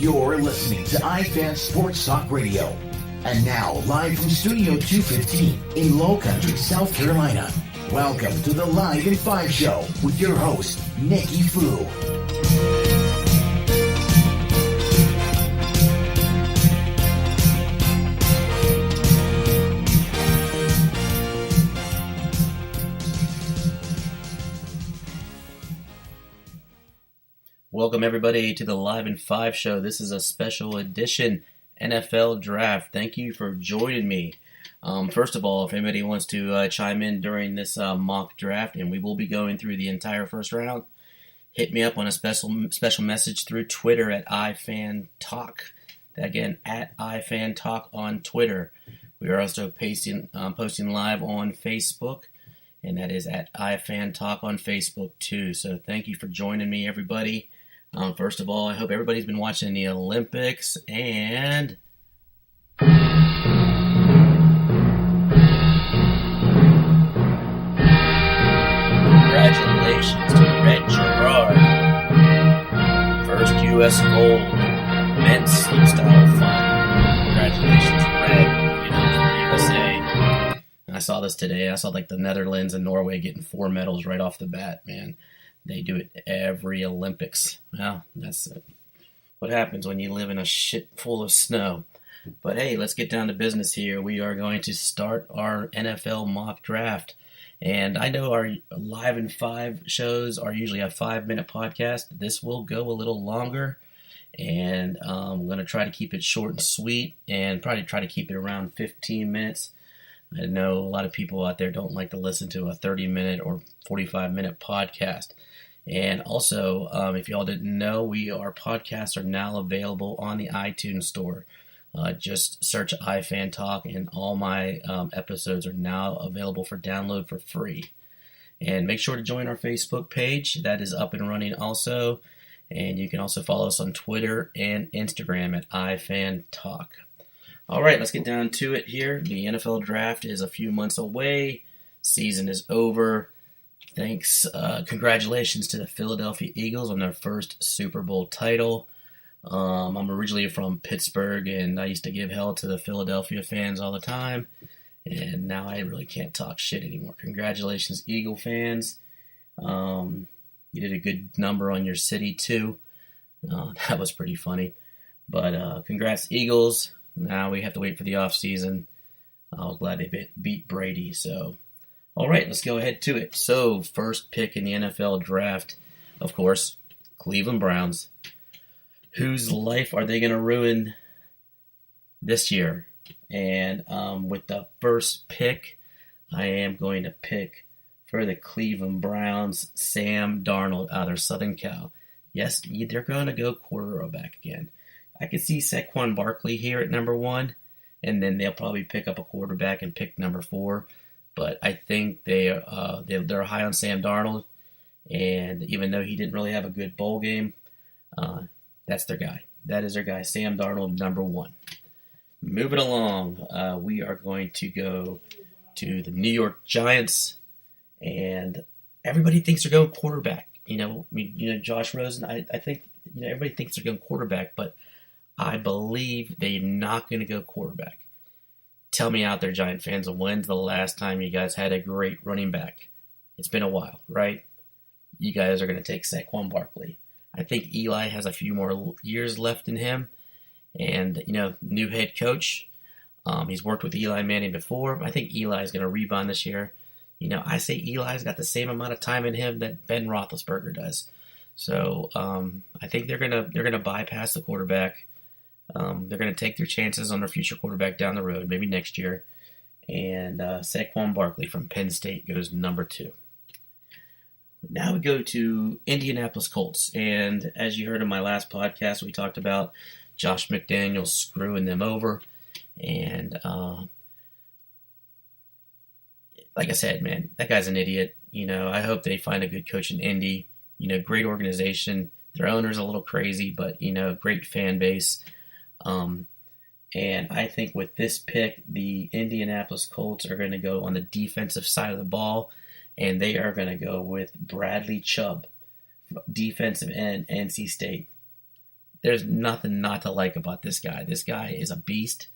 You're listening to iFan Sports Talk Radio. And now, live from Studio 215 in Low Country, South Carolina, welcome to the Live in 5 Show with your host, Nikki Fu. Welcome, everybody, to the Live in 5 Show. This is a special edition NFL Draft. Thank you for joining me. First of all, if anybody wants to chime in during this mock draft, and we will be going through the entire first round, hit me up on a special message through Twitter at iFanTalk. Again, at iFanTalk on Twitter. We are also posting live on Facebook, and that is at iFanTalk on Facebook too. So thank you for joining me, everybody. First of all, I hope everybody's been watching the Olympics, and congratulations to Red Gerard. First U.S. gold men's slopestyle final. Congratulations, Red, for the USA. And I saw this today. I saw like the Netherlands and Norway getting 4 medals right off the bat, man. They do it every Olympics. Well, that's what happens when you live in a shit full of snow. But hey, let's get down to business here. We are going to start our NFL mock draft. And I know our Live in 5 shows are usually a 5-minute podcast. This will go a little longer. And I'm going to try to keep it short and sweet and probably try to keep it around 15 minutes. I know a lot of people out there don't like to listen to a 30-minute or 45-minute podcast. And also, if y'all didn't know, our podcasts are now available on the iTunes store. Just search iFan Talk, and all my episodes are now available for download for free. And make sure to join our Facebook page. That is up and running also. And you can also follow us on Twitter and Instagram at iFan Talk. All right, let's get down to it here. The NFL Draft is a few months away. Season is over. Congratulations to the Philadelphia Eagles on their first Super Bowl title. I'm originally from Pittsburgh, and I used to give hell to the Philadelphia fans all the time. And now I really can't talk shit anymore. Congratulations, Eagle fans. You did a good number on your city, too. That was pretty funny. But congrats, Eagles. Now we have to wait for the offseason. I'm glad they beat Brady. So, all right, let's go ahead to it. So, first pick in the NFL Draft, of course, Cleveland Browns. Whose life are they going to ruin this year? And with the first pick, I am going to pick for the Cleveland Browns, Sam Darnold out of Southern Cal. Yes, they're going to go quarterback again. I could see Saquon Barkley here at number 1, and then they'll probably pick up a quarterback and pick number 4. But I think they're high on Sam Darnold, and even though he didn't really have a good bowl game, that's their guy. That is their guy, Sam Darnold, number 1. Moving along, we are going to go to the New York Giants, and everybody thinks they're going quarterback. Josh Rosen. I think everybody thinks they're going quarterback, but I believe they're not going to go quarterback. Tell me out there, Giant fans, when's the last time you guys had a great running back? It's been a while, right? You guys are going to take Saquon Barkley. I think Eli has a few more years left in him. And, new head coach. He's worked with Eli Manning before. I think Eli is going to rebound this year. I say Eli's got the same amount of time in him that Ben Roethlisberger does. So I think they're gonna bypass the quarterback. They're going to take their chances on their future quarterback down the road, maybe next year. And Saquon Barkley from Penn State goes number 2. Now we go to Indianapolis Colts. And as you heard in my last podcast, we talked about Josh McDaniels screwing them over. And like I said, man, that guy's an idiot. I hope they find a good coach in Indy. Great organization. Their owner's a little crazy, but, great fan base. And I think with this pick, the Indianapolis Colts are going to go on the defensive side of the ball, and they are going to go with Bradley Chubb, defensive end, NC State. there's nothing not to like about this guy. This guy is a beast,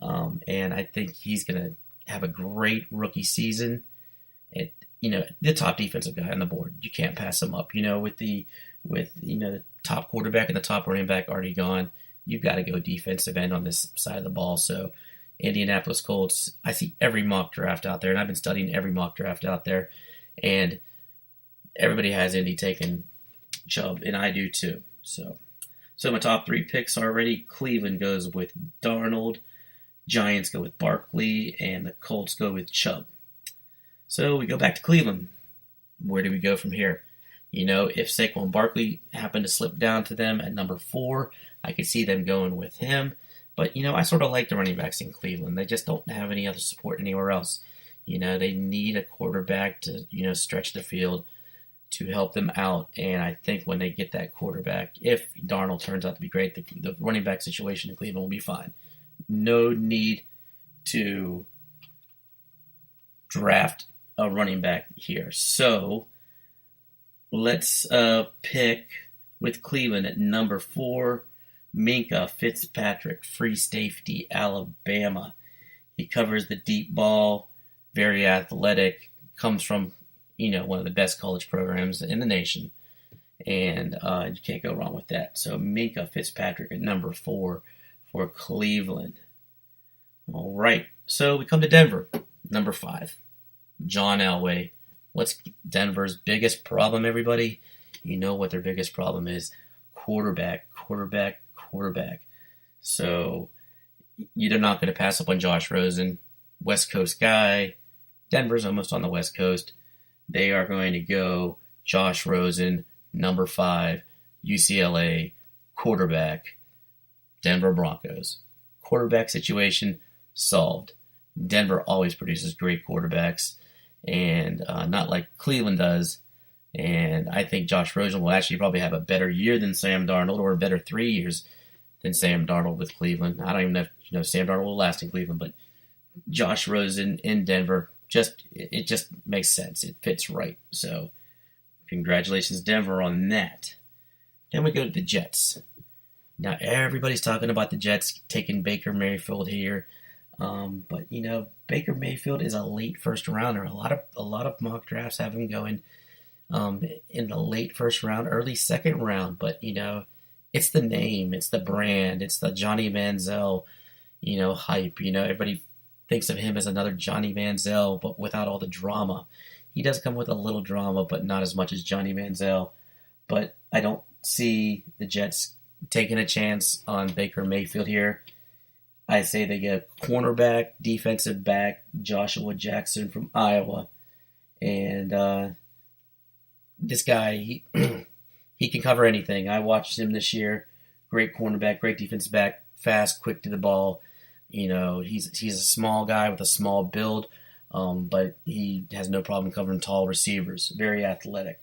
and I think he's going to have a great rookie season. The top defensive guy on the board, you can't pass him up. With the top quarterback and the top running back already gone, you've got to go defensive end on this side of the ball. So Indianapolis Colts, I see every mock draft out there, and I've been studying every mock draft out there, and everybody has Indy taking Chubb, and I do too. So my top 3 picks already. Cleveland goes with Darnold, Giants go with Barkley, and the Colts go with Chubb. So we go back to Cleveland. Where do we go from here? If Saquon Barkley happened to slip down to them at number 4, I could see them going with him. But, I sort of like the running backs in Cleveland. They just don't have any other support anywhere else. They need a quarterback to, stretch the field to help them out. And I think when they get that quarterback, if Darnold turns out to be great, the running back situation in Cleveland will be fine. No need to draft a running back here. So let's pick with Cleveland at number 4, Minkah Fitzpatrick, free safety, Alabama. He covers the deep ball, very athletic, comes from one of the best college programs in the nation, and you can't go wrong with that. So Minkah Fitzpatrick at number 4 for Cleveland. All right, so we come to Denver, number 5. John Elway. What's Denver's biggest problem, everybody? You know what their biggest problem is. Quarterback. So you're not going to pass up on Josh Rosen. West Coast guy. Denver's almost on the West Coast. They are going to go Josh Rosen, number 5, UCLA, quarterback, Denver Broncos. Quarterback situation solved. Denver always produces great quarterbacks, and not like Cleveland does. And I think Josh Rosen will actually probably have a better year than Sam Darnold, or a better 3 years than Sam Darnold with Cleveland. I don't even know if Sam Darnold will last in Cleveland, but Josh Rosen in Denver, it just makes sense. It fits right. So congratulations, Denver, on that. Then we go to the Jets. Now everybody's talking about the Jets taking Baker Mayfield here. But Baker Mayfield is a late first rounder. A lot of mock drafts have him going in the late first round, early second round. But it's the name, it's the brand, it's the Johnny Manziel, hype. Everybody thinks of him as another Johnny Manziel, but without all the drama. He does come with a little drama, but not as much as Johnny Manziel. But I don't see the Jets taking a chance on Baker Mayfield here. I say they get a cornerback, defensive back, Joshua Jackson from Iowa. And this guy, he can cover anything. I watched him this year. Great cornerback, great defensive back, fast, quick to the ball. He's a small guy with a small build, but he has no problem covering tall receivers. Very athletic.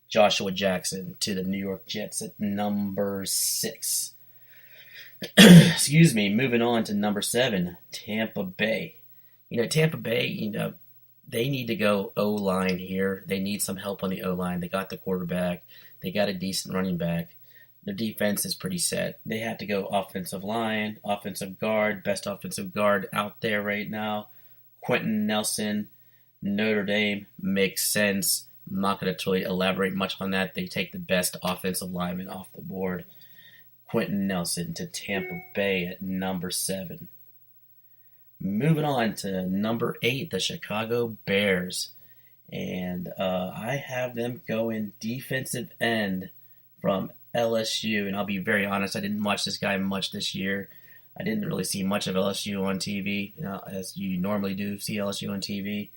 Joshua Jackson to the New York Jets at number 6. Excuse me, moving on to number 7, Tampa Bay. Tampa Bay, they need to go O-line here. They need some help on the O-line. They got the quarterback. They got a decent running back. Their defense is pretty set. They have to go offensive line, offensive guard, best offensive guard out there right now. Quentin Nelson, Notre Dame, makes sense. I'm not going to really elaborate much on that. They take the best offensive lineman off the board. Quentin Nelson to Tampa Bay at number 7. Moving on to number 8, the Chicago Bears. And I have them going defensive end from LSU. And I'll be very honest, I didn't watch this guy much this year. I didn't really see much of LSU on TV, as you normally do see LSU on TV.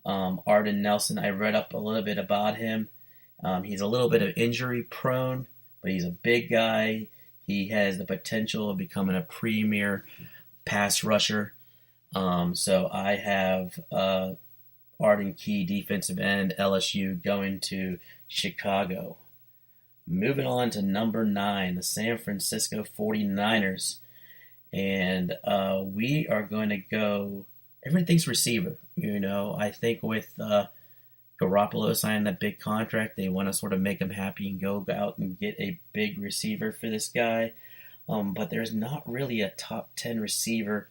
Arden Nelson, I read up a little bit about him. He's a little bit of injury prone, but he's a big guy. He has the potential of becoming a premier pass rusher. So I have Arden Key, defensive end, LSU, going to Chicago. Moving on to number 9, the San Francisco 49ers. And we are going to go, everything's receiver. I think with Garoppolo signed that big contract. They want to sort of make him happy and go out and get a big receiver for this guy. But there's not really a top 10 receiver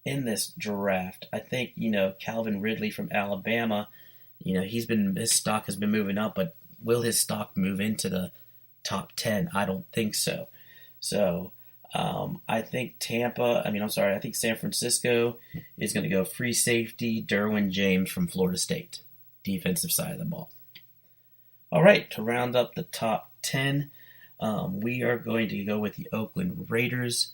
in this draft. I think, Calvin Ridley from Alabama, his stock has been moving up, but will his stock move into the top 10? I don't think so. So I think I think San Francisco is going to go free safety Derwin James from Florida State, defensive side of the ball. All right, to round up the top 10, we are going to go with the Oakland Raiders.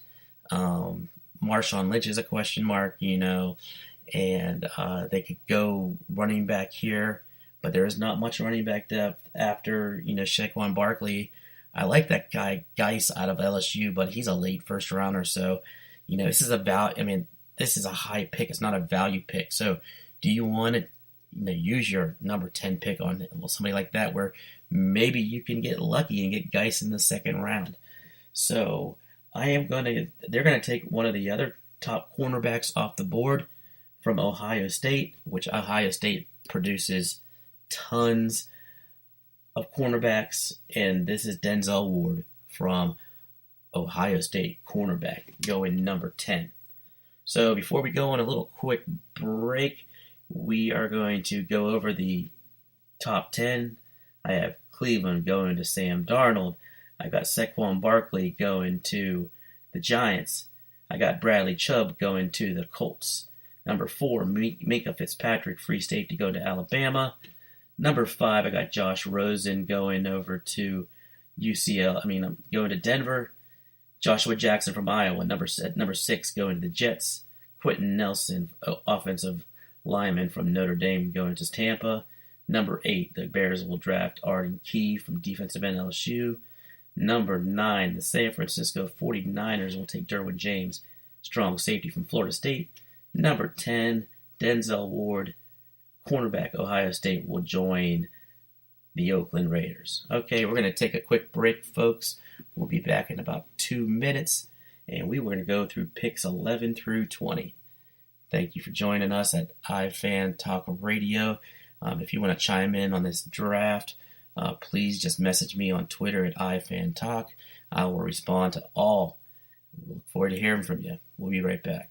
Marshawn Lynch is a question mark, and they could go running back here, but there is not much running back depth after, Saquon Barkley. I like that guy Geis out of LSU, but he's a late first rounder. So, this is a high pick. It's not a value pick. So, do you want to, use your number 10 pick on somebody like that, where maybe you can get lucky and get Geis in the second round? So, they're going to take one of the other top cornerbacks off the board from Ohio State, which Ohio State produces tons of cornerbacks, and this is Denzel Ward from Ohio State, cornerback, going number 10. So before we go on a little quick break, we are going to go over the top 10. I have Cleveland going to Sam Darnold. I got Saquon Barkley going to the Giants. I got Bradley Chubb going to the Colts. Number 4, Minkah Fitzpatrick, free safety, going to Alabama. Number 5, I got Josh Rosen going over to I'm going to Denver. Joshua Jackson from Iowa. Number 6, going to the Jets. Quentin Nelson, offensive lineman from Notre Dame, going to Tampa. Number 8, the Bears will draft Arden Key from defensive end LSU. Number 9, the San Francisco 49ers will take Derwin James, strong safety from Florida State. Number 10, Denzel Ward, cornerback, Ohio State, will join the Oakland Raiders. Okay, we're going to take a quick break, folks. We'll be back in about 2 minutes, and we were going to go through picks 11 through 20. Thank you for joining us at iFan Talk Radio. If you want to chime in on this draft, please just message me on Twitter at iFan Talk. I will respond to all. We look forward to hearing from you. We'll be right back.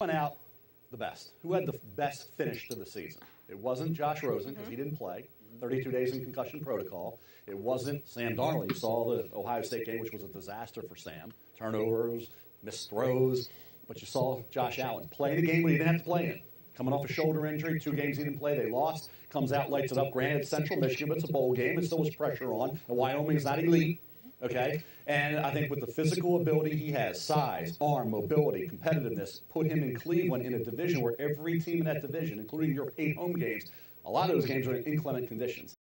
Out the best. Who had the best finish to the season? It wasn't Josh Rosen because he didn't play. 32 days in concussion protocol. It wasn't Sam Darnold. You saw the Ohio State game, which was a disaster for Sam. Turnovers, missed throws. But you saw Josh Allen play the game, but he didn't have to play in. Coming off a shoulder injury, 2 games he didn't play, they lost. Comes out, lights it up. Granted, Central Michigan, but it's a bowl game. It still was pressure on. And Wyoming is not elite. Okay? And I think with the physical ability he has, size, arm, mobility, competitiveness, put him in Cleveland in a division where every team in that division, including your 8 home games, a lot of those games are in inclement conditions.